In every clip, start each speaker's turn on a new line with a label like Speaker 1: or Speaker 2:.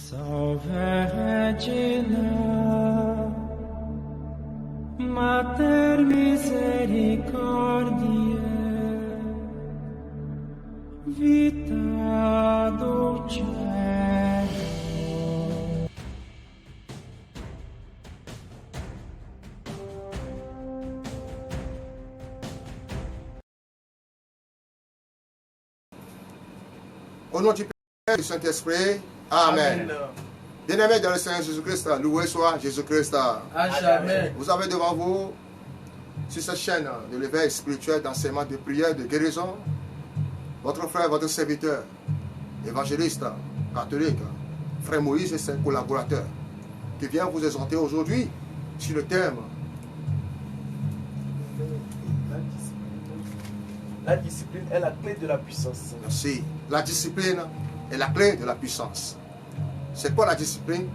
Speaker 1: Salve Regina, Mater Misericordiae, Vita Dulcedo.
Speaker 2: Au nom du Père et du Saint-Esprit, Amen. Bien-aimés dans le Seigneur Jésus-Christ, loué soit Jésus-Christ.
Speaker 3: À jamais.
Speaker 2: Vous avez devant vous, sur cette chaîne de l'éveil spirituel, d'enseignement, de prière, de guérison, votre frère, votre serviteur, évangéliste, catholique, frère Moïse et ses collaborateurs, qui vient vous exhorter aujourd'hui sur le thème.
Speaker 3: La discipline est la clé de la puissance.
Speaker 2: Merci. La discipline est la clé de la puissance. C'est quoi la discipline?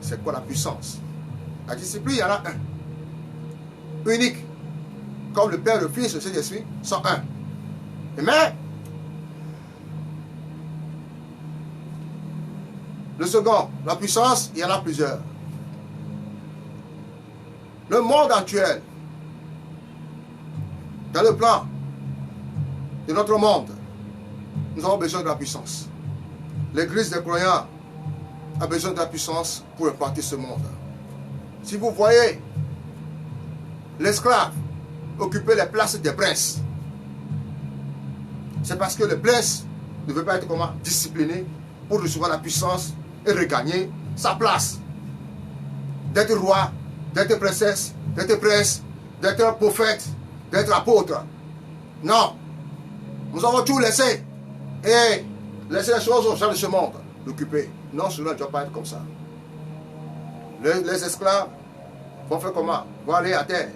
Speaker 2: C'est quoi la puissance? La discipline, il y en a un. Unique. Comme le Père, le Fils et le Saint-Esprit sont un. Mais le second, la puissance, il y en a plusieurs. Le monde actuel, dans le plan de notre monde, nous avons besoin de la puissance. L'église des croyants a besoin de la puissance pour impartir ce monde. Si vous voyez l'esclave occuper les places des princes, c'est parce que le prince ne veut pas être comment discipliné pour recevoir la puissance et regagner sa place. D'être roi, d'être princesse, d'être prince, d'être prophète, d'être apôtre. Non. Nous avons tout laissé et laissé les choses aux gens de ce monde l'occuper. Non, cela ne doit pas être comme ça. Les esclaves vont faire comment? Vont aller à terre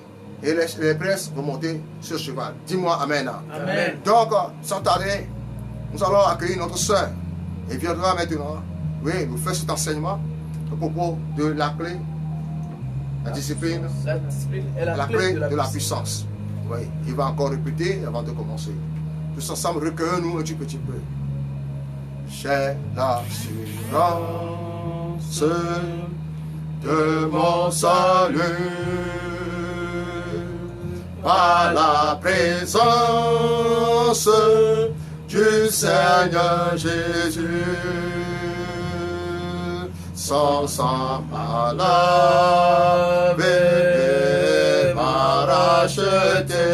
Speaker 2: et les princes vont monter sur le cheval. Dis-moi Amen.
Speaker 3: Amen.
Speaker 2: Donc, sans tarder, nous allons accueillir notre soeur. Elle viendra maintenant, oui, nous faire cet enseignement à propos de la clé, la discipline,
Speaker 3: La discipline est
Speaker 2: la clé de la puissance. Oui, il va encore répéter avant de commencer. Tous ensemble, recueillons-nous un petit peu. J'ai l'assurance de mon salut par la présence du Seigneur Jésus. Son sang m'a lavé, m'a racheté.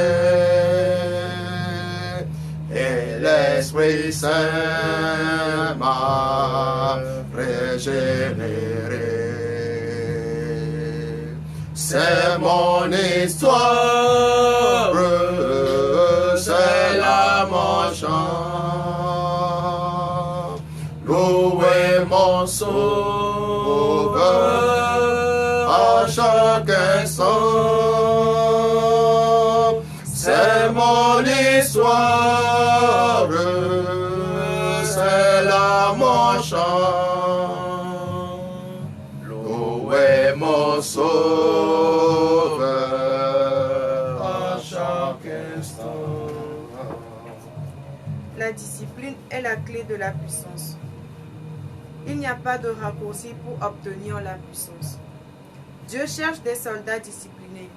Speaker 2: L'Esprit Saint m'a régénéré. C'est mon histoire, c'est là mon chant. Louez mon sauveur à chaque instant. C'est mon histoire. C'est là mon chant. Louez mon sauveur à chaque instant.
Speaker 4: La discipline est la clé de la puissance. Il n'y a pas de raccourci pour obtenir la puissance. Dieu cherche des soldats disciplinés.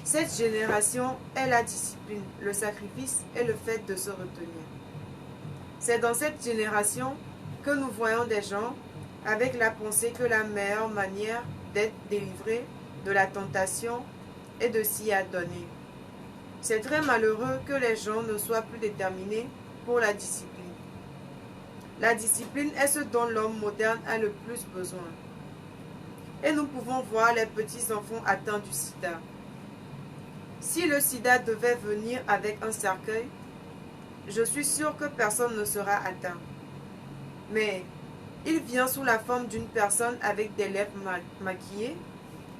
Speaker 4: Cette génération est la discipline, le sacrifice et le fait de se retenir. C'est dans cette génération que nous voyons des gens avec la pensée que la meilleure manière d'être délivré de la tentation est de s'y adonner. C'est très malheureux que les gens ne soient plus déterminés pour la discipline. La discipline est ce dont l'homme moderne a le plus besoin. Et nous pouvons voir les petits-enfants atteints du sida. Si le sida devait venir avec un cercueil, je suis sûre que personne ne sera atteint. Mais il vient sous la forme d'une personne avec des lèvres maquillées,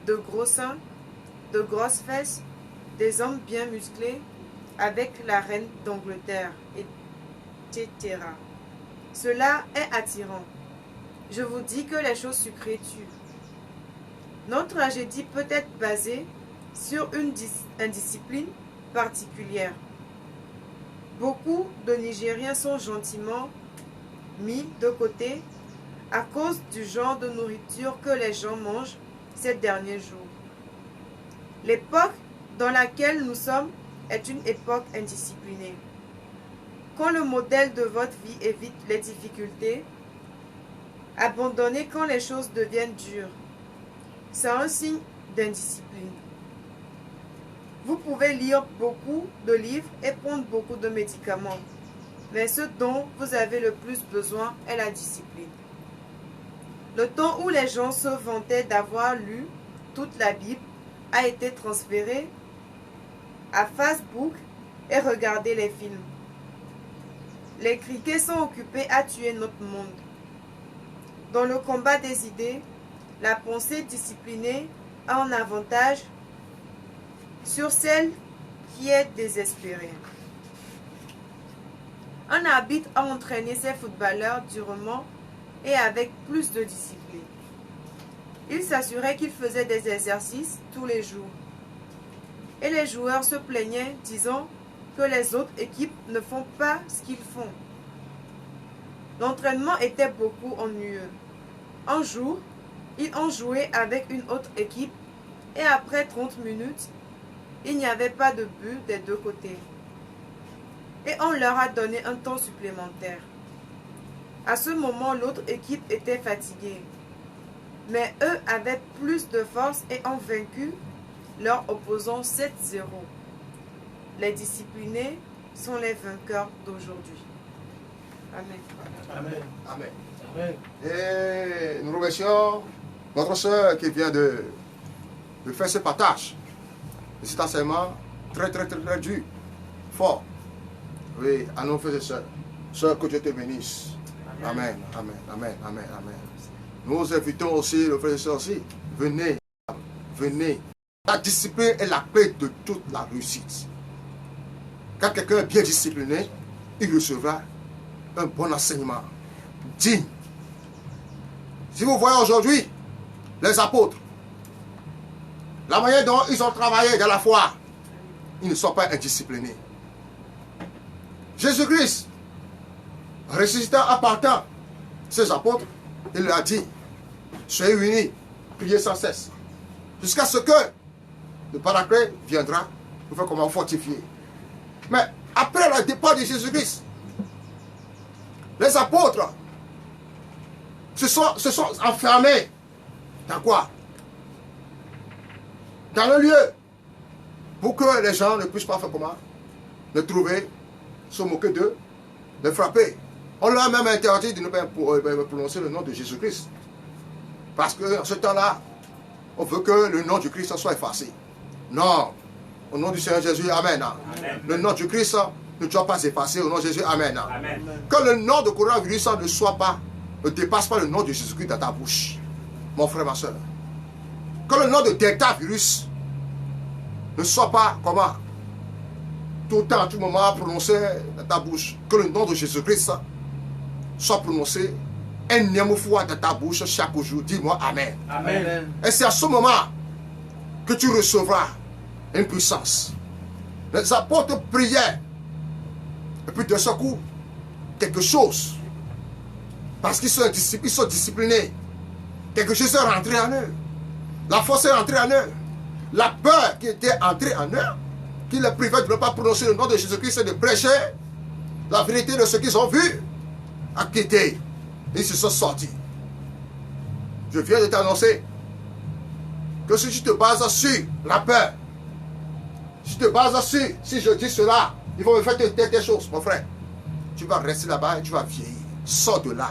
Speaker 4: de gros seins, de grosses fesses, des hommes bien musclés, avec la reine d'Angleterre, etc. Cela est attirant. Je vous dis que les choses sucrées tuent. Notre tragédie peut être basée sur une indiscipline particulière. Beaucoup de Nigériens sont gentiment mis de côté à cause du genre de nourriture que les gens mangent ces derniers jours. L'époque dans laquelle nous sommes est une époque indisciplinée. Quand le modèle de votre vie évite les difficultés, abandonnez quand les choses deviennent dures. C'est un signe d'indiscipline. Vous pouvez lire beaucoup de livres et prendre beaucoup de médicaments, mais ce dont vous avez le plus besoin est la discipline. Le temps où les gens se vantaient d'avoir lu toute la Bible a été transféré à Facebook et regardé les films. Les criquets sont occupés à tuer notre monde. Dans le combat des idées, la pensée disciplinée a un avantage sur celle qui est désespérée. Un arbitre a entraîné ses footballeurs durement et avec plus de discipline. Il s'assurait qu'ils faisaient des exercices tous les jours. Et les joueurs se plaignaient, disant que les autres équipes ne font pas ce qu'ils font. L'entraînement était beaucoup ennuyeux. Un jour, ils ont joué avec une autre équipe et après 30 minutes, il n'y avait pas de but des deux côtés. Et on leur a donné un temps supplémentaire. À ce moment, l'autre équipe était fatiguée. Mais eux avaient plus de force et ont vaincu leur opposant 7-0. Les disciplinés sont les vainqueurs d'aujourd'hui. Amen.
Speaker 3: Amen.
Speaker 2: Amen.
Speaker 3: Amen.
Speaker 2: Et nous remercions notre soeur qui vient de faire ce partage. Et cet enseignement très dur, fort. Oui, à nos frères et sœurs. Sœur, que Dieu te bénisse. Amen. Amen. Amen. Amen. Amen. Nous invitons aussi les frères et sœurs aussi. Venez. Venez. La discipline est la clé de toute la réussite. Quand quelqu'un est bien discipliné, il recevra un bon enseignement digne. Si vous voyez aujourd'hui les apôtres, la manière dont ils ont travaillé dans la foi, ils ne sont pas indisciplinés. Jésus-Christ, ressuscitant en partant, ses apôtres, il leur a dit, soyez unis, priez sans cesse, jusqu'à ce que le Paraclet viendra pour faire comment fortifier. Mais après le départ de Jésus-Christ, les apôtres se sont enfermés dans quoi? Dans le lieu, pour que les gens ne puissent pas faire comment? Les trouver, se moquer d'eux, les frapper. On leur a même interdit de ne pas prononcer le nom de Jésus-Christ. Parce qu'en ce temps-là, on veut que le nom du Christ soit effacé. Non. Au nom du Seigneur Jésus, Amen. Amen. Le nom du Christ ne doit pas s'effacer. Au nom de Jésus, Amen. Amen. Que le nom de coronavirus ne dépasse pas le nom de Jésus-Christ dans ta bouche. Mon frère, ma soeur. Que le nom de Delta virus ne soit pas comment tout le temps, à tout moment prononcé dans ta bouche. Que le nom de Jésus-Christ soit prononcé énième fois dans ta bouche chaque jour. Dis-moi Amen.
Speaker 3: Amen.
Speaker 2: Et c'est à ce moment que tu recevras une puissance. Les apôtres priaient. Et puis de ce coup, quelque chose, parce qu'ils sont disciplinés, quelque chose est rentré en eux. La force est rentrée en eux. La peur qui était entrée en eux, qui les privait de ne pas prononcer le nom de Jésus-Christ et de prêcher la vérité de ce qu'ils ont vu, a quitté. Ils se sont sortis. Je viens de t'annoncer que si tu te bases sur la peur, si tu te bases sur, si je dis cela, ils vont me faire telle chose, mon frère, tu vas rester là-bas et tu vas vieillir. Sors de là.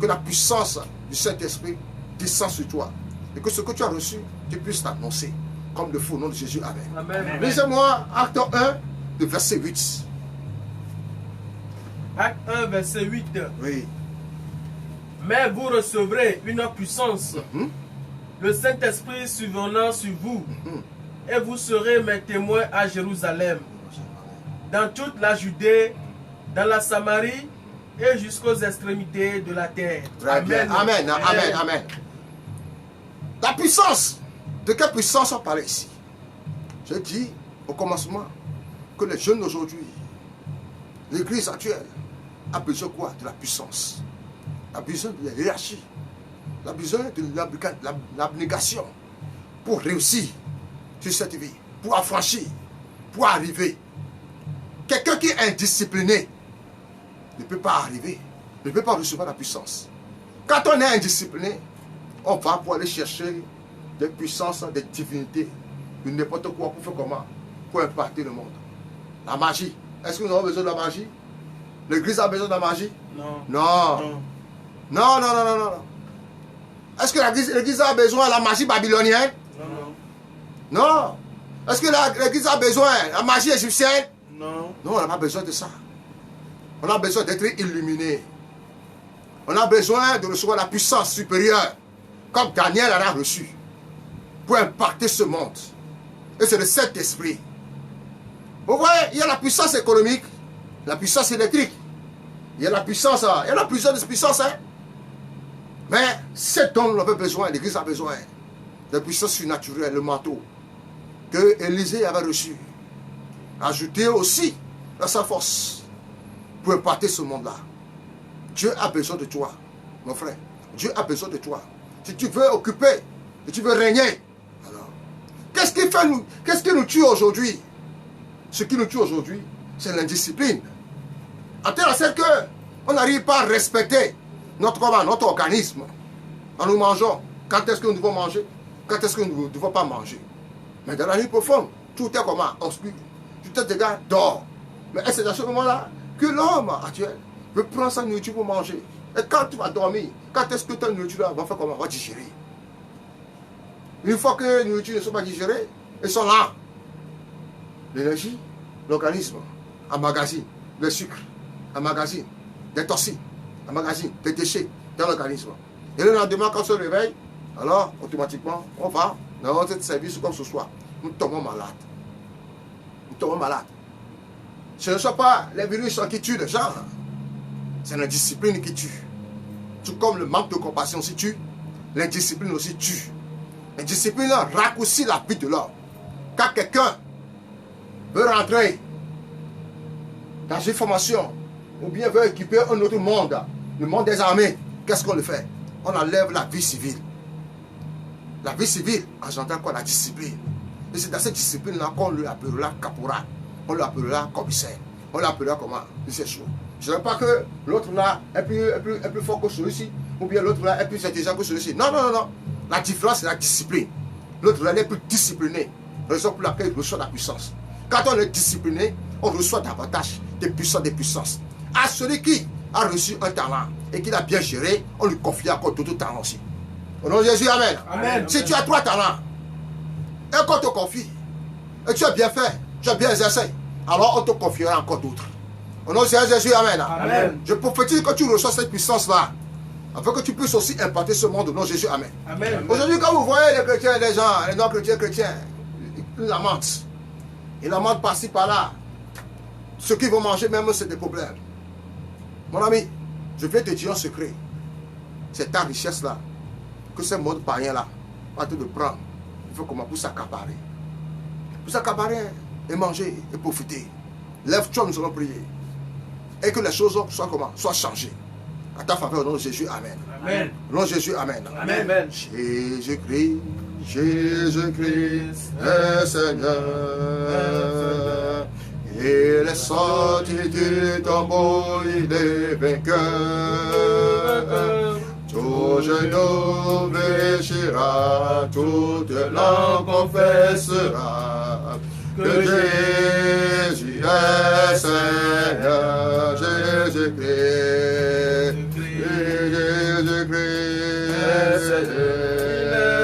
Speaker 2: Que la puissance du Saint-Esprit descend sur toi. Et que ce que tu as reçu, tu puisses t'annoncer. Comme le faux nom de Jésus. Amen.
Speaker 3: Amen.
Speaker 2: Lisez-moi Acte 1, de verset 8.
Speaker 3: Acte 1, verset 8.
Speaker 2: Oui.
Speaker 3: Mais vous recevrez une puissance,
Speaker 2: Mhm.
Speaker 3: le Saint-Esprit survenant sur vous, et vous serez mes témoins à Jérusalem, dans toute la Judée, dans la Samarie et jusqu'aux extrémités de la terre.
Speaker 2: Très bien. Amen. Amen. Amen. La puissance. De quelle puissance on parlait ici? J'ai dit au commencement que les jeunes d'aujourd'hui, l'église actuelle, a besoin quoi? De la puissance. Il a besoin de la hiérarchie. Il a besoin de l'abnégation pour réussir sur cette vie, pour affranchir, pour arriver. Quelqu'un qui est indiscipliné ne peut pas arriver, ne peut pas recevoir la puissance. Quand on est indiscipliné, on va pour aller chercher des puissances, des divinités, de n'importe quoi pour faire comment? Pour impacter le monde. La magie. Est-ce que nous avons besoin de la magie? L'église a besoin de la magie?
Speaker 3: Non.
Speaker 2: Non. Non, non, non, non, non. Est-ce que l'église a besoin de la magie babylonienne?
Speaker 3: Non.
Speaker 2: Non. Est-ce que l'église a besoin de la magie égyptienne?
Speaker 3: Non.
Speaker 2: Non, on n'a pas besoin de ça. On a besoin d'être illuminé. On a besoin de recevoir la puissance supérieure, comme Daniel en a reçu, pour impacter ce monde. Et c'est le Saint-Esprit. Vous voyez, il y a la puissance économique, la puissance électrique. Il y a la puissance, il y en a plusieurs puissances. Hein? Mais cet homme avait besoin, l'église a besoin de puissance surnaturelle, le manteau que Élisée avait reçu. Ajouter aussi à sa force pour impacter ce monde-là. Dieu a besoin de toi, mon frère. Dieu a besoin de toi. Si tu veux occuper, si tu veux régner, alors, qu'est-ce qui nous tue aujourd'hui? Ce qui nous tue aujourd'hui, c'est l'indiscipline. En tel sorte qu'on n'arrive pas à respecter notre organisme. En nous mangeant. Quand est-ce que nous devons manger? Quand est-ce que nous ne devons pas manger? Mais dans la nuit profonde, tout est comment? Obscur. Tout est déjà dort. Mais c'est à ce moment-là que l'homme actuel veut prendre sa nourriture pour manger. Et quand tu vas dormir, quand est-ce que ta nourriture va faire comment? Va digérer. Une fois que les nourritures ne sont pas digérées, elles sont là. L'énergie, l'organisme emmagasine le sucre, emmagasine des toxines, emmagasine des déchets dans l'organisme. Et le lendemain, quand on se réveille, alors automatiquement, on va dans notre service comme ce soir. Nous tombons malades. Nous tombons malades. Ce ne sont pas les virus qui tuent les gens. C'est l'indiscipline qui tue. Tout comme le manque de compassion aussi tue, l'indiscipline aussi tue. L'indiscipline raccourcit la vie de l'homme. Quand quelqu'un veut rentrer dans une formation ou bien veut équiper un autre monde, le monde des armées, qu'est-ce qu'on le fait? On enlève la vie civile. La vie civile engendre quoi? La discipline. Et c'est dans cette discipline-là qu'on lui appellera caporal, on lui appellera commissaire, on lui appellera comment? C'est chaud. Je ne veux pas que l'autre là est plus fort que celui-ci, ou bien l'autre là est plus intelligent que celui-ci. Non, non, non, non. La différence, c'est la discipline. L'autre là est plus discipliné. Raison pour laquelle il reçoit la puissance. Quand on est discipliné, on reçoit davantage des puissances. À celui qui a reçu un talent et qui l'a bien géré, on lui confie encore d'autres talents aussi. Au nom de Jésus, amen.
Speaker 3: Amen.
Speaker 2: Si tu as 3 talents, et qu'on te confie, et tu as bien fait, tu as bien exercé, alors on te confiera encore d'autres. Au nom de Jésus, amen.
Speaker 3: Amen.
Speaker 2: Je prophétise que tu reçois cette puissance-là, afin que tu puisses aussi impacter ce monde au nom de Jésus, amen.
Speaker 3: Amen.
Speaker 2: Aujourd'hui, quand vous voyez les chrétiens, les gens, les non-chrétiens, ils lamentent. Ils lamentent par-ci, par-là. Ce qu'ils vont manger, même, c'est des problèmes. Mon ami, je viens te dire un secret. C'est ta richesse-là, que ce monde païen-là va te le prendre. Il faut comment? Pour s'accaparer. Pour s'accaparer et manger et profiter. Lève-toi, nous allons prier. Et que les choses soient comment? Soient changées. À ta faveur, au nom de Jésus, amen.
Speaker 3: Amen.
Speaker 2: Au nom de Jésus, amen.
Speaker 3: Amen.
Speaker 2: Jésus-Christ, Jésus-Christ est Seigneur. Il est sorti du tombeau, il est vainqueur. Tout genou fléchira, toute langue confessera que Jésus est Seigneur. Jésus-Christ, Jésus-Christ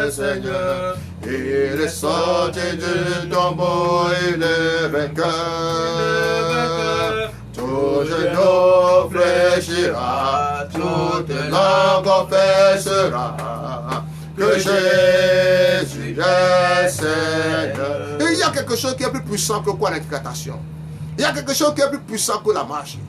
Speaker 2: est Seigneur. Il est sorti du tombeau, il est vainqueur. Tout genou fléchira, toute langue confessera que Jésus est Seigneur. Il y a quelque chose qui est plus puissant que quoi l'incantation? Il y a quelque chose qui est plus puissant que la magie.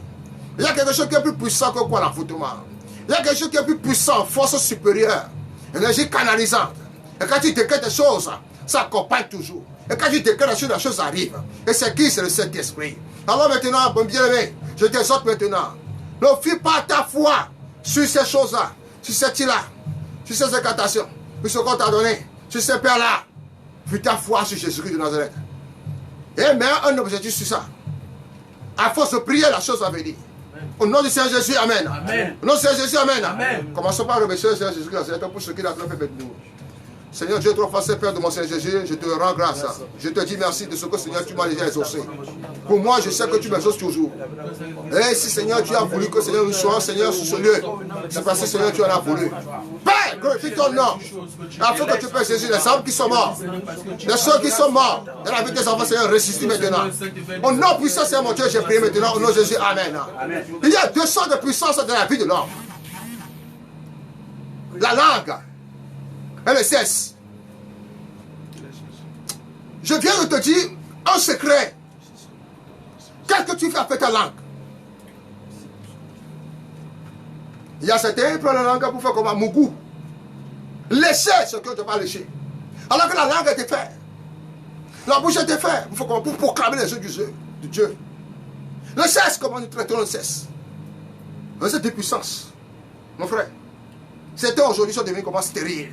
Speaker 2: Il y a quelque chose qui est plus puissant que quoi l'envoûtement. Il y a quelque chose qui est plus puissant, force supérieure, énergie canalisante. Et quand tu décrètes des choses, ça accompagne toujours. Et quand tu décrètes des choses, les choses arrivent. Et c'est qui? C'est le Saint-Esprit. Alors maintenant, bon bien-aimé, je t'exhorte maintenant. Ne fuis pas ta foi sur ces choses-là, sur cette île-là, sur ces incantations, sur ce qu'on t'a donné, sur ces pères-là, puis ta foi sur Jésus-Christ de Nazareth. Et mets un objectif sur ça. À force de prier, la chose va venir. Au nom du Seigneur Jésus, amen.
Speaker 3: Amen.
Speaker 2: Au nom du Seigneur Jésus, amen.
Speaker 3: Amen.
Speaker 2: Commençons par remercier le Seigneur Jésus Christ pour ce qu'il a fait pour nous. Seigneur Dieu, trois fois, Père de mon Seigneur Jésus, je te rends grâce. Je te dis merci de ce que Seigneur tu m'as déjà exaucé. Pour moi, je sais que tu m'exauces toujours. Et si Seigneur tu as voulu que Seigneur nous soyons Seigneur sur ce lieu, c'est parce que Seigneur tu en as voulu. Père, glorifie ton nom. Afin que tu peux Jésus, les hommes qui sont morts, les ceux qui sont morts, dans la vie des enfants, Seigneur, ressuscite maintenant. Au nom puissant, Seigneur mon Dieu, j'ai prié maintenant. Au nom de Jésus, amen. Il y a deux sortes de puissance dans la vie de l'homme. La langue et le sexe. Je viens de te dire un secret. Qu'est-ce que tu fais avec ta langue? Il y a certains qui prennent la langue pour faire comme un mougou. Lécher ce que tu ne vas pas lécher. Alors que la langue a été faite. La bouche a été faite pour proclamer les yeux de Dieu. Le sexe, comment nous traitons le sexe? C'est des puissances. Mon frère. Certains aujourd'hui sont devenus comment stériles.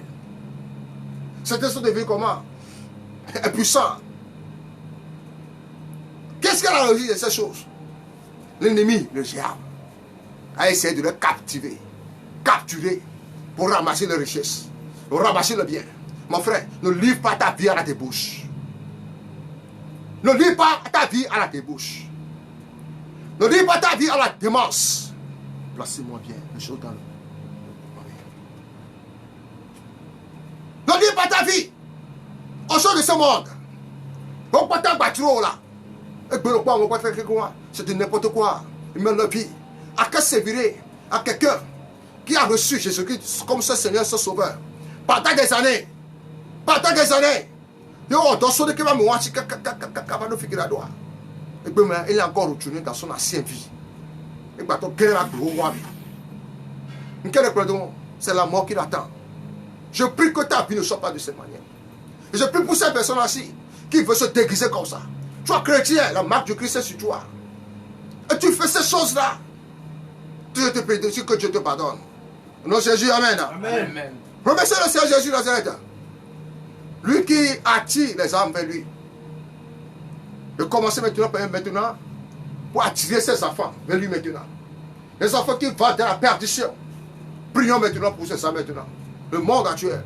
Speaker 2: Certains sont devenus comment impuissants. Qu'est-ce qu'elle a réussi de ces choses? L'ennemi, le diable, a essayé de le captiver, capturer pour ramasser les richesses, pour ramasser le bien. Mon frère, ne livre pas ta vie à la débauche. Ne livre pas ta vie à la débauche. Ne livre pas ta vie à la démence. Placez-moi bien, les choses dans le... Ne livre pas ta vie aux choses de ce monde. On peut t'en battre là. Et bien, on peut faire quoi? C'est de n'importe quoi. Il met la vie. À que servir à quelqu'un qui a reçu Jésus-Christ comme ce Seigneur, ce Sauveur. Pendant des années. Pendant des années. Et bien, il est encore retourné dans son ancienne vie. Et bien, c'est la mort qui l'attend. Je prie que ta vie ne soit pas de cette manière. Et je prie pour ces personnes-ci qui veulent se déguiser comme ça. Tu es chrétien, la marque du Christ est sur toi. Et tu fais ces choses-là. Dieu te prie, que Dieu te pardonne. Au nom de Jésus, amen.
Speaker 3: Amen.
Speaker 2: Remerciez le Seigneur Jésus de Nazareth. Lui qui attire les âmes vers lui. De commencer maintenant pour attirer ses enfants vers lui maintenant. Les enfants qui vont dans la perdition. Prions maintenant pour ces âmes maintenant. Le monde actuel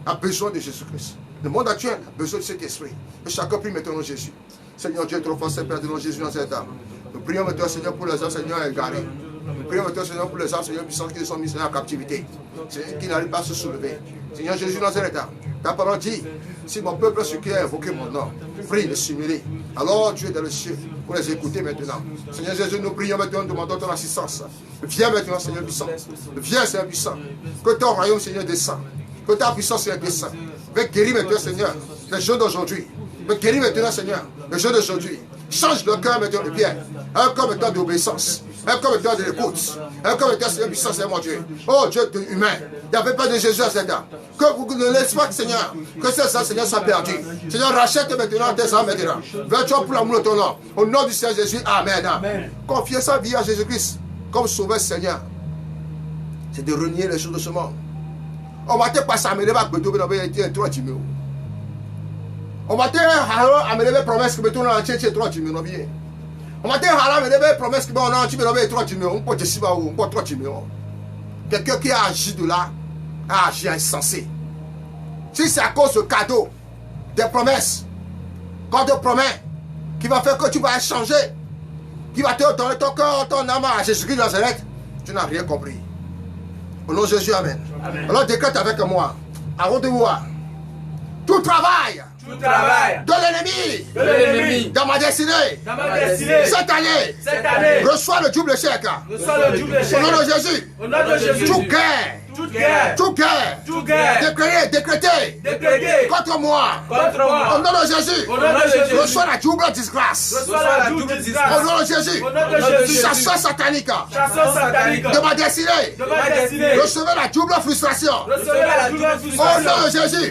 Speaker 2: a besoin de Jésus-Christ. Le monde actuel a besoin de cet esprit. Et chacun prie maintenant Jésus. Seigneur Dieu, trop fort, Père de Jésus dans cette âme. Nous prions maintenant, Seigneur, pour les âmes, Seigneur, égarés. Nous prions maintenant, Seigneur, pour les âmes, Seigneur, puissants qui sont mis en captivité. Seigneur, qui n'arrivent pas à se soulever. Seigneur Jésus dans cette âme. Ta parole dit, si mon peuple, ceux qui a invoqué mon nom, prie de s'humilier, alors Dieu est dans le ciel pour les écouter maintenant. Seigneur Jésus, nous prions maintenant, nous demandons ton assistance. Viens maintenant, Seigneur puissant. Viens, Seigneur puissant. Que ton royaume, Seigneur, descend. Que ta puissance, Seigneur, descend. Viens guérir maintenant, Seigneur, les jeunes d'aujourd'hui. Viens guérir maintenant, Seigneur, les jeunes d'aujourd'hui. Change le cœur maintenant de pierre. Un cœur maintenant d'obéissance. Un cœur maintenant de l'écoute. Un cœur maintenant, Seigneur puissant, c'est mon Dieu. Oh Dieu humain. Il n'y avait pas de Jésus à cet âme. Que vous ne laissez pas, Seigneur, que ces âmes, Seigneur, soient perdues. Seigneur, rachète maintenant tes âmes maintenant. Viens-toi pour l'amour de ton nom. Au nom du Seigneur Jésus, amen. Amen. Confiez sa vie à Jésus-Christ comme sauveur Seigneur. C'est de renier les choses de ce monde. On va te passer à me lever à Bédou, mais il y a 3 Timéo. On va te amener les promesses que Bédou a entier 3 Timéo. On va te amener les promesses que Bédou a entier 3 Timéo. On peut te dire, on peut 3 Timéo. Quelqu'un qui a agi de là, a agi insensé. Si c'est à cause de cadeaux, des promesses, quand Dieu promet, qui va faire que tu vas changer, qui va te donner ton cœur, ton âme à Jésus-Christ de Nazareth, tu n'as rien compris. Au nom de Jésus, amen. Amen. Alors décrète avec moi. Avant de voir. Tout travail de l'ennemi dans ma destinée, cette année, reçois le double chèque. Au nom de Jésus. Toute guerre, décrétée contre moi. Au nom de Jésus. Reçois la double disgrâce. Au nom de Jésus. Chasseur satanique de ma destinée. Recevez la double frustration. Au nom de Jésus.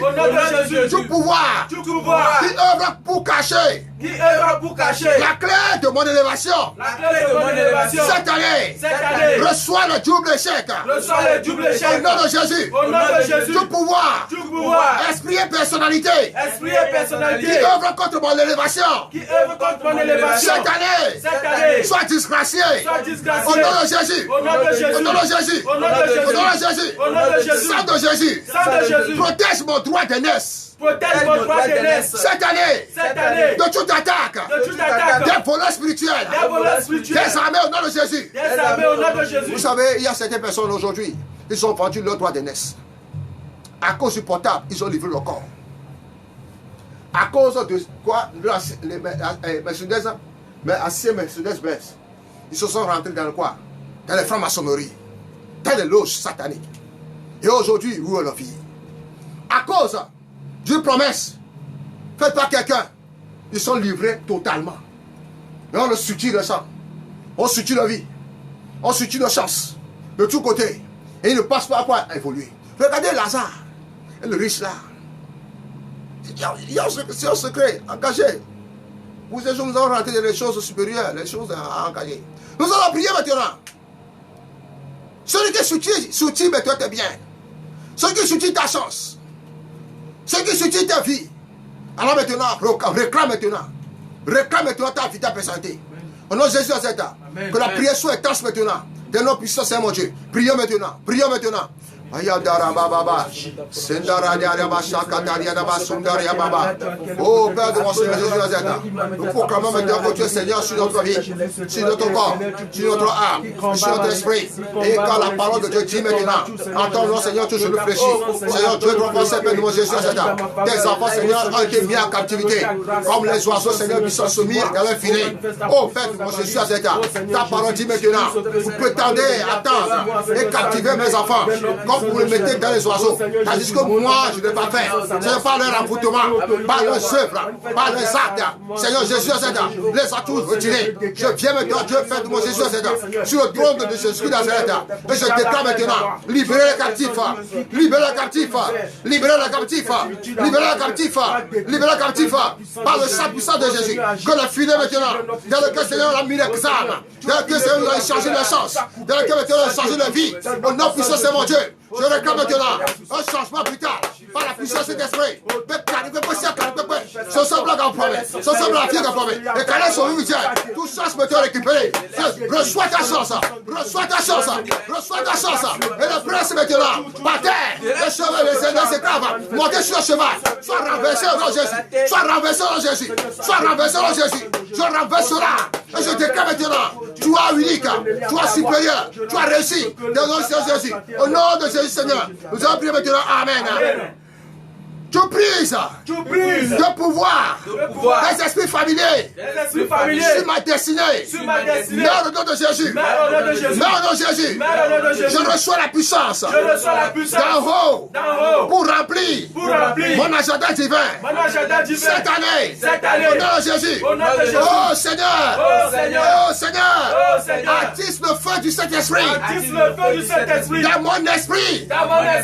Speaker 2: Tout pouvoir
Speaker 3: pouvoir
Speaker 2: qui œuvre pour cacher
Speaker 3: qui œuvre pour cacher
Speaker 2: la clé de mon élévation.
Speaker 3: la clé de mon élévation.
Speaker 2: Cette année,
Speaker 3: Cette année,
Speaker 2: reçois le double échec.
Speaker 3: reçois le double
Speaker 2: Au
Speaker 3: échec.
Speaker 2: nom de Jésus,
Speaker 3: Au nom de Jésus,
Speaker 2: tout pouvoir,
Speaker 3: tout pouvoir,
Speaker 2: esprit et personnalité
Speaker 3: esprit et
Speaker 2: qui
Speaker 3: personnalité
Speaker 2: œuvre contre mon élévation.
Speaker 3: qui œuvre contre mon élévation.
Speaker 2: Cette année, sois disgracié.
Speaker 3: Sois
Speaker 2: Au
Speaker 3: disgracié.
Speaker 2: nom de Jésus.
Speaker 3: Au nom de Jésus.
Speaker 2: Au nom de Jésus.
Speaker 3: Au nom de Jésus.
Speaker 2: Au nom de Jésus.
Speaker 3: Au nom de Jésus.
Speaker 2: Sang de Jésus.
Speaker 3: Sang de Jésus.
Speaker 2: Protège mon droit d'aînesse.
Speaker 3: Protège mon droit d'aînesse.
Speaker 2: Cette année,
Speaker 3: Cette année,
Speaker 2: de toute attaque,
Speaker 3: de toute attaque,
Speaker 2: des voleurs spirituels,
Speaker 3: des voleurs spirituels,
Speaker 2: des armées au nom de Jésus.
Speaker 3: des armées au nom de Jésus.
Speaker 2: Vous savez, il y a certaines personnes aujourd'hui, ils ont vendu leur droit d'aînesse. À cause du portable, ils ont livré le corps. À cause de quoi les Mercedes, mais anciens Mercedes-Benz, ils se sont rentrés dans le quoi? Dans les francs-maçonneries, dans les loges sataniques. Et aujourd'hui, où est leur vie? À cause d'une promesse faite par quelqu'un, ils sont livrés totalement. Et on le suture le sang, on suture la vie, on suture nos chances, de tous côtés. Et ils ne passent pas à quoi évoluer. Regardez Lazare, et le riche là. Il y a un secret engagé. Vous savez, nous allons rentrer dans les choses supérieures, les choses engagées. Nous allons prier maintenant. Celui qui soutient mais toi tes biens. Celui qui soutient ta chance. Celui qui soutient ta vie. Alors maintenant, réclame maintenant. Réclame maintenant ta vie, ta personnalité. Au nom de Jésus, que la prière soit intense maintenant. Des noms puissants, c'est mon Dieu. Prions maintenant. Prions maintenant. Oh Père de mon Seigneur Jésus Nazareth, nous proclamons maintenant que tu es Seigneur sur notre vie, sur notre corps, sur notre âme, sur notre esprit. Et quand la parole de Dieu dit maintenant, entends-nous Seigneur, tout je le fléchis. Seigneur Dieu, ton Père, Père de mon Jésus Nazareth, tes enfants Seigneur ont été mis en captivité, comme les oiseaux Seigneur qui sont soumis dans leur filet. Oh Père de mon Jésus Nazareth, ta parole dit maintenant, vous prétendez attendre et captiver mes enfants, comme vous le mettez dans les oiseaux. Tandis que moi, je ne l'ai pas fait. C'est par leur envoûtement, par leurs œuvres, par les actes. Seigneur Jésus, les a tous retirés. Je viens maintenant, Dieu, Père de mon Jésus, sur le trône de Jésus Nazareth. Et je déclare maintenant, libérez les captifs, libérez les captifs, libérez les captifs, libérez les captifs, libérez les captifs, par le sang puissant de Jésus. Que le filet maintenant, dans lequel Seigneur a mis l'examen, dans lequel Seigneur a changé la chance, dans lequel Seigneur a changé la vie. Au nom puissant, c'est mon Dieu. Je réclame maintenant un changement brutal par la puissance de l'esprit. Ce semble à promesse, ce semble à la promesse. Et quand elles sont toute chance peut te récupérer. Reçois ta chance, reçois ta chance, reçois ta chance. Et le prince maintenant, par terre, les cheveux, les aînés, les esclaves, montez sur le cheval, sois renversé au nom de Jésus, sois renversé au nom de Jésus, sois renversé au nom de Jésus. Je renverserai et je déclare maintenant, tu es unique, tu es supérieur, tu as réussi, dans le nom de Jésus. Au nom de Jésus, Seigneur, nous allons prier maintenant. Amen. Tu prises de pouvoir des esprits familiers sur ma destinée. Mère au nom de Jésus. Mère au nom de Jésus. Je reçois la puissance d'en haut pour remplir mon agenda divin. Cette année, au nom de Jésus. Oh Seigneur, attise le feu du Saint-Esprit dans mon esprit.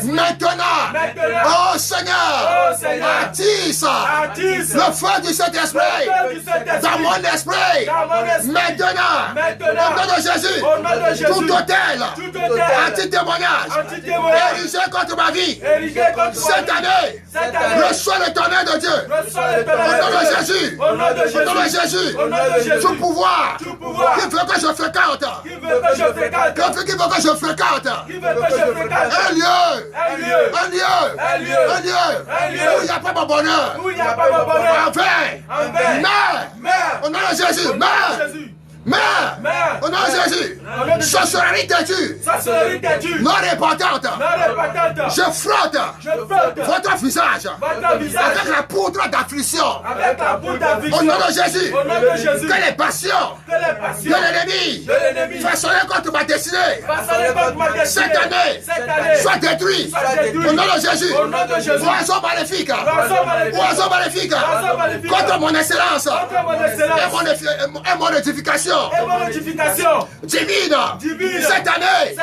Speaker 2: Maintenant, oh Seigneur, attise le feu du Saint-Esprit dans mon esprit. Maintenant, au nom de Jésus, tout hôtel, anti-témoignage, érigé contre ma vie, cette année, reçois le tonnerre de Dieu. Au nom de Jésus, au nom de Jésus, tout pouvoir qui veut que je fréquente, qui veut que je fréquente un lieu où il n'y a pas mon bonheur. Mais, au nom de Jésus, au nom de Jésus, sorcellerie têtue, non répandante, je frotte votre visage avec la poudre d'affliction. Au nom de Jésus, que les passions de l'ennemi façonnées contre ma destinée cette année soient détruites. Au nom de Jésus, oiseaux maléfiques contre mon excellence et mon édification. notification
Speaker 3: et vos notifications
Speaker 2: divines.
Speaker 3: divines.
Speaker 2: Cette année,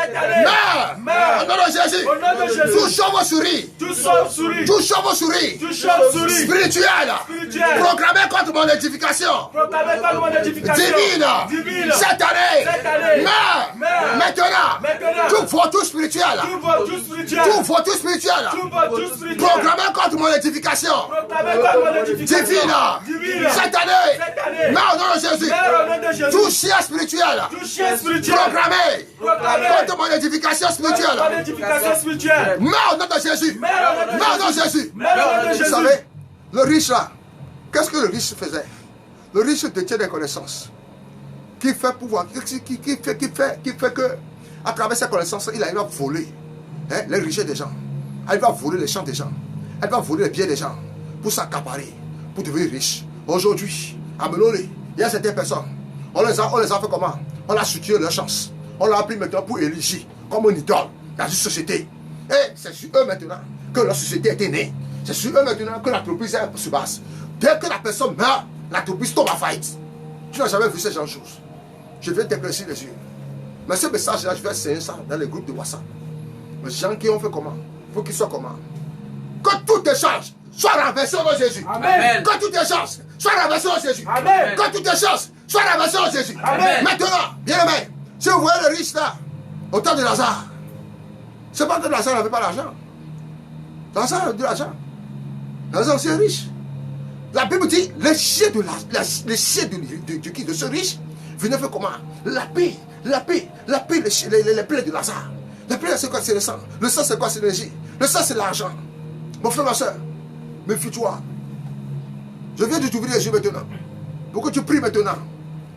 Speaker 3: Meurs.
Speaker 2: au nom de Jésus.
Speaker 3: Au nom de Jésus.
Speaker 2: Tout chauve-souris,
Speaker 3: Tout chauve-souris.
Speaker 2: tout chauve-souris
Speaker 3: Tout chauve-souris.
Speaker 2: spirituel,
Speaker 3: Spirituel.
Speaker 2: programmé contre mon édification
Speaker 3: Proclamez par mon notification
Speaker 2: divine. Cette année, meurs.
Speaker 3: Meurs.
Speaker 2: Maintenant, tout vautour spirituel,
Speaker 3: Tout votre spirituel.
Speaker 2: tout vautour spirituel,
Speaker 3: Tout votre spirituel.
Speaker 2: programmé contre mon édification
Speaker 3: Proclamez par mon notification
Speaker 2: divine. Cette année, meurs au nom de Jésus.
Speaker 3: Meurs au nom de Jésus.
Speaker 2: Tout chien spirituel,
Speaker 3: Tout chien spirituel.
Speaker 2: programmé
Speaker 3: Proclamez
Speaker 2: contre mon édification
Speaker 3: par mon
Speaker 2: spirituelle,
Speaker 3: notification spirituelle.
Speaker 2: meurs au nom de Jésus.
Speaker 3: Meurs au nom de
Speaker 2: Meurs au nom de
Speaker 3: Jésus.
Speaker 2: Jésus.
Speaker 3: Meurs au nom de
Speaker 2: Vous
Speaker 3: Jésus.
Speaker 2: savez, le riche là, qu'est-ce que le riche faisait? Le riche détient des connaissances qui fait pouvoir, qui fait que à travers ces connaissances, il arrive à voler les richesses des gens. Il va voler les champs des gens. Elle va voler les biens des gens pour s'accaparer, pour devenir riche. Aujourd'hui, à Meloni, il y a certaines personnes, on les a fait comment? On a soutenu leur chance. On l'a pris maintenant pour ériger comme une idole dans une société. Et c'est sur eux maintenant que la société est née. C'est sur eux maintenant que l'entreprise est sur base. Dès que la personne meurt, l'entreprise tombe en faillite. Tu n'as jamais vu ce genre de choses. Je viens t'éclaircir les yeux. Mais ce message-là, je vais essayer ça dans les groupes de WhatsApp. Les gens qui ont fait comment? Il faut qu'ils soient comment? Que tout échange soit renversé au nom de Jésus.
Speaker 3: Amen.
Speaker 2: Que tout échange soit renversé au nom de Jésus.
Speaker 3: Amen.
Speaker 2: Que tout échange soit renversé au nom de Jésus.
Speaker 3: Amen.
Speaker 2: Maintenant, bien aimé, si vous voyez le riche là, au temps de Lazare, c'est pas que Lazare n'avait pas l'argent. Lazare avait de l'argent. Lazare aussi est riche. La Bible dit, les chiens de ce riche venaient faire comment? La paix, les plaies de Lazare. Les plaies, c'est quoi? C'est le sang. Le sang, c'est quoi? C'est l'énergie. Le sang, c'est l'argent. Mon frère, ma soeur, méfie-toi. Je viens de t'ouvrir les yeux maintenant. Pour que tu pries maintenant.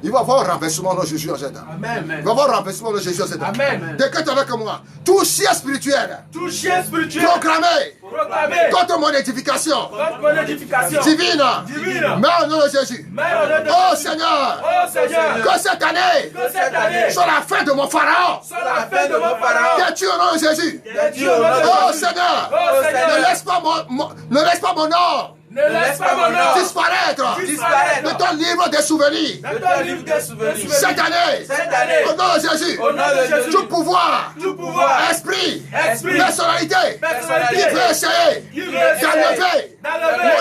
Speaker 2: Il va y avoir un renversement dans Jésus en cette âme.
Speaker 3: Amen.
Speaker 2: Il va y avoir un renversement dans Jésus en cette âme.
Speaker 3: Amen.
Speaker 2: Décrète avec moi. Tout chien spirituel
Speaker 3: Tout chien spirituel.
Speaker 2: proclamé
Speaker 3: Proclamé
Speaker 2: contre mon édification
Speaker 3: contre mon édification
Speaker 2: divine.
Speaker 3: divine.
Speaker 2: Mais au nom de Jésus.
Speaker 3: Meurs au nom de
Speaker 2: Oh
Speaker 3: Jésus.
Speaker 2: Seigneur,
Speaker 3: Oh Seigneur.
Speaker 2: que cette année
Speaker 3: Que cette année
Speaker 2: soit la fin de mon pharaon.
Speaker 3: soit la fin de mon pharaon.
Speaker 2: Détruis au nom de Jésus.
Speaker 3: Détruis au nom de
Speaker 2: Oh
Speaker 3: Jésus.
Speaker 2: Seigneur,
Speaker 3: Oh Seigneur.
Speaker 2: ne laisse pas mon nom
Speaker 3: Ne laisse pas mon nom
Speaker 2: disparaître
Speaker 3: disparaître
Speaker 2: de ton livre des souvenirs.
Speaker 3: de ton livre des souvenirs.
Speaker 2: Cette année,
Speaker 3: Cette année,
Speaker 2: au nom de Jésus,
Speaker 3: au nom de Jésus,
Speaker 2: tout pouvoir,
Speaker 3: tout pouvoir,
Speaker 2: esprit,
Speaker 3: esprit,
Speaker 2: personnalité,
Speaker 3: personnalité,
Speaker 2: qui veut essayer
Speaker 3: qui veut essayer
Speaker 2: d'enlever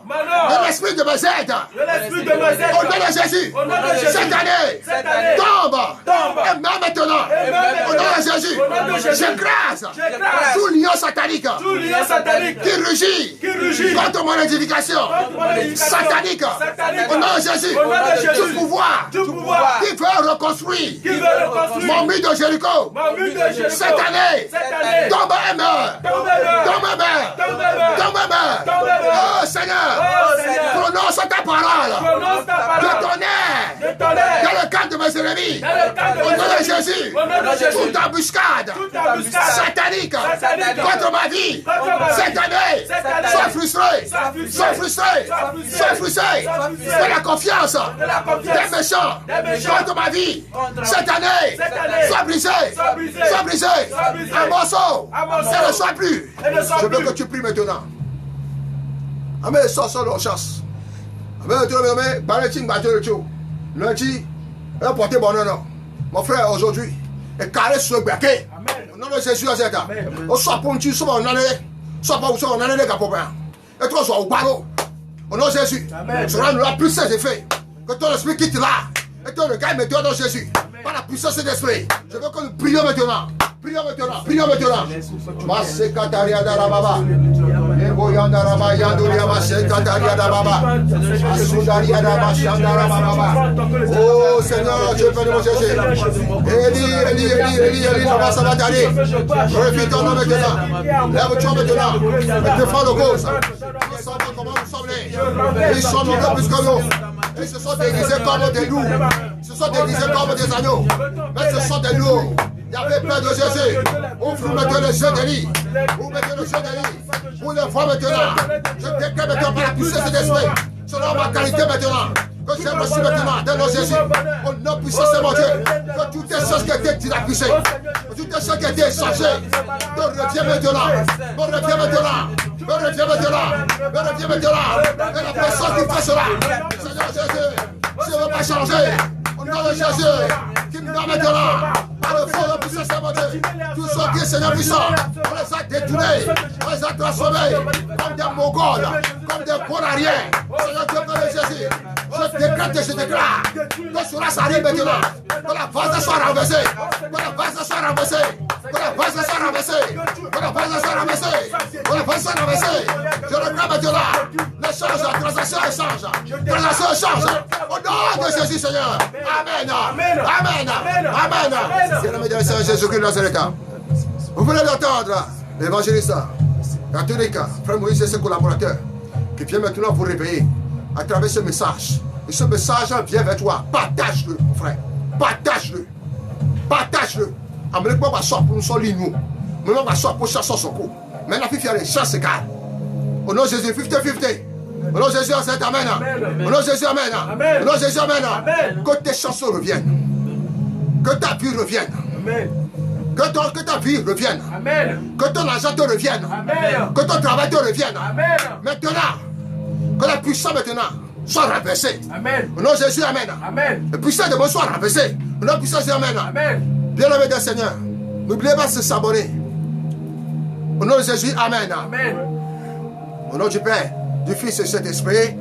Speaker 2: mon nom de l'esprit de mes aides.
Speaker 3: de l'esprit de mes aides.
Speaker 2: Au nom de Jésus,
Speaker 3: Au nom de Jésus.
Speaker 2: cette année,
Speaker 3: Cette année,
Speaker 2: tombe,
Speaker 3: tombe.
Speaker 2: et meurs maintenant.
Speaker 3: Et meurs
Speaker 2: Au nom de Jésus,
Speaker 3: Au nom de Jésus.
Speaker 2: j'écrase
Speaker 3: J'écrase
Speaker 2: tout lion satanique
Speaker 3: tout lien satanique
Speaker 2: qui rugit
Speaker 3: qui rugit
Speaker 2: contre mon édification
Speaker 3: contre mon édification
Speaker 2: satanique.
Speaker 3: satanique.
Speaker 2: Au nom de Jésus,
Speaker 3: Au nom de Jésus.
Speaker 2: tout pouvoir
Speaker 3: Tout pouvoir
Speaker 2: qui veut reconstruire
Speaker 3: qui veut reconstruire
Speaker 2: mon mur de Jéricho.
Speaker 3: mon but de Jéricho.
Speaker 2: Cette année,
Speaker 3: Cette année,
Speaker 2: tombe et meurt.
Speaker 3: tombe et meurt.
Speaker 2: Tombe et meurt.
Speaker 3: Tombe et meurt.
Speaker 2: Tombe et meurt.
Speaker 3: Tombe et meurt.
Speaker 2: Oh Seigneur,
Speaker 3: Oh Seigneur,
Speaker 2: prononce ta parole.
Speaker 3: prononce ta
Speaker 2: De
Speaker 3: parole.
Speaker 2: tonnerre
Speaker 3: De tonnerre.
Speaker 2: dans le cadre de mes ennemis.
Speaker 3: Dans le cadre de
Speaker 2: Au
Speaker 3: mes
Speaker 2: nom de
Speaker 3: ennemis.
Speaker 2: Jésus,
Speaker 3: Au nom de Jésus.
Speaker 2: toute embuscade
Speaker 3: Toute embuscade
Speaker 2: satanique
Speaker 3: satanique
Speaker 2: contre ma vie.
Speaker 3: contre ma vie.
Speaker 2: Cette année,
Speaker 3: Cette année.
Speaker 2: sois frustré.
Speaker 3: Sois frustré.
Speaker 2: Sois frustré.
Speaker 3: Sois frustré.
Speaker 2: Sois frustré.
Speaker 3: Sois frustré.
Speaker 2: De la confiance
Speaker 3: De la confiance.
Speaker 2: des méchants
Speaker 3: Des méchants.
Speaker 2: contre ma vie.
Speaker 3: Contre
Speaker 2: Cette année,
Speaker 3: Cette année.
Speaker 2: sois brisé.
Speaker 3: Sois brisé.
Speaker 2: Sois brisé.
Speaker 3: Sois brisé.
Speaker 2: Un morceau.
Speaker 3: Un morceau.
Speaker 2: Et ne sois plus.
Speaker 3: Et ne sois
Speaker 2: Je veux
Speaker 3: plus.
Speaker 2: que tu pries maintenant. Amen, sors leur chasse. Amen, tu me balancing battu le tout. Lundi, elle a porté bonheur. Mon frère, aujourd'hui, et carré sur le béquet.
Speaker 3: Amen.
Speaker 2: Au nom de Jésus, à cette
Speaker 3: Amen.
Speaker 2: on soit pour tu sois en année, soit pas où soit en année, les gars, et toi, sois au ballon. Au nom de Jésus,
Speaker 3: Amen.
Speaker 2: cela n'aura plus ses effets. Que ton esprit quitte là. Et ton regard met toi dans Jésus. Par la puissance de l'esprit. Je veux que nous prions maintenant. Prions maintenant. Prions maintenant. Masekataria darababa. Eboyanda raba yanduria masekataria darababa. Asudaria darabashandara baba. Oh Seigneur, je prie de mon Jésus. Élie, Nova Sabatari. Glorifie ton nom maintenant. Lève-toi maintenant. Et défends le cause. Nous savons comment nous sommes nés. Ils sont nombreux plus que nous. Ils se sont déguisés comme des loups. Ils se sont déguisés comme des agneaux. Mais ce sont des loups. Il y avait peur de Jésus. Ouvre maintenant les yeux d'Élie. Ouvre maintenant les yeux d'Élie. Vous les voyez maintenant. Je déclare maintenant par la puissance de l'esprit. Selon ma qualité maintenant. Que j'ai reçu maintenant dans nos Jésus. Au nom puissant de mon Dieu. Que toutes les choses qui étaient dilapidées. Que toutes les choses qui étaient changées. Me reviens maintenant. Me reviens maintenant. Me reviens maintenant. Me reviens maintenant. Et la personne qui fait cela. Seigneur Jésus. Je ne veux pas changer. Au Au nom de Jésus, qui me donne maintenant, par le feu de la puissance de mon Dieu, tous ceux qui, Seigneur puissant, on les a détournés, on les a transformés comme des Mongols, comme des Bonariens. Seigneur Dieu, de Jésus, je décrète et je déclare que cela s'arrive maintenant, que la base soit renversée, que la base soit renversée, que la base soit renversée, que la base soit renversée, que la base soit renversée. Je réclame maintenant l'échange, la transaction échange, transaction échange, au nom de Jésus Seigneur. Amen, amen, amen. C'est le nom de Seigneur Jésus-Christ de Nazareth. Vous voulez l'entendre, l'évangéliste catholique, frère Moïse et ses collaborateurs, qui viennent maintenant vous réveiller à travers ce message. Et ce message vient vers toi. Partage-le, mon frère. Partage-le. Partage-le. Amenez-moi ma soeur pour nous soigner nous. Maintenant, ma soeur pour chasser son coup. Maintenant, il faut faire les chances égales. Au nom de Jésus, 50-50. Au nom de Jésus, c'est Amen. Au nom de Jésus, Amen. Au nom de Jésus, Amen. Que tes chansons reviennent. Que ta vie revienne. Que ta vie revienne. Que ton argent te revienne. Que ton travail te revienne. Maintenant, que la puissance maintenant soit renversée. Au nom de Jésus, Amen. La puissance de mon soit renversée. Au nom de puissance de Amen. Bien-aimé du Seigneur, n'oubliez pas de s'abonner. Au nom de Jésus, Amen. Au nom du Père, du Fils et du Saint-Esprit.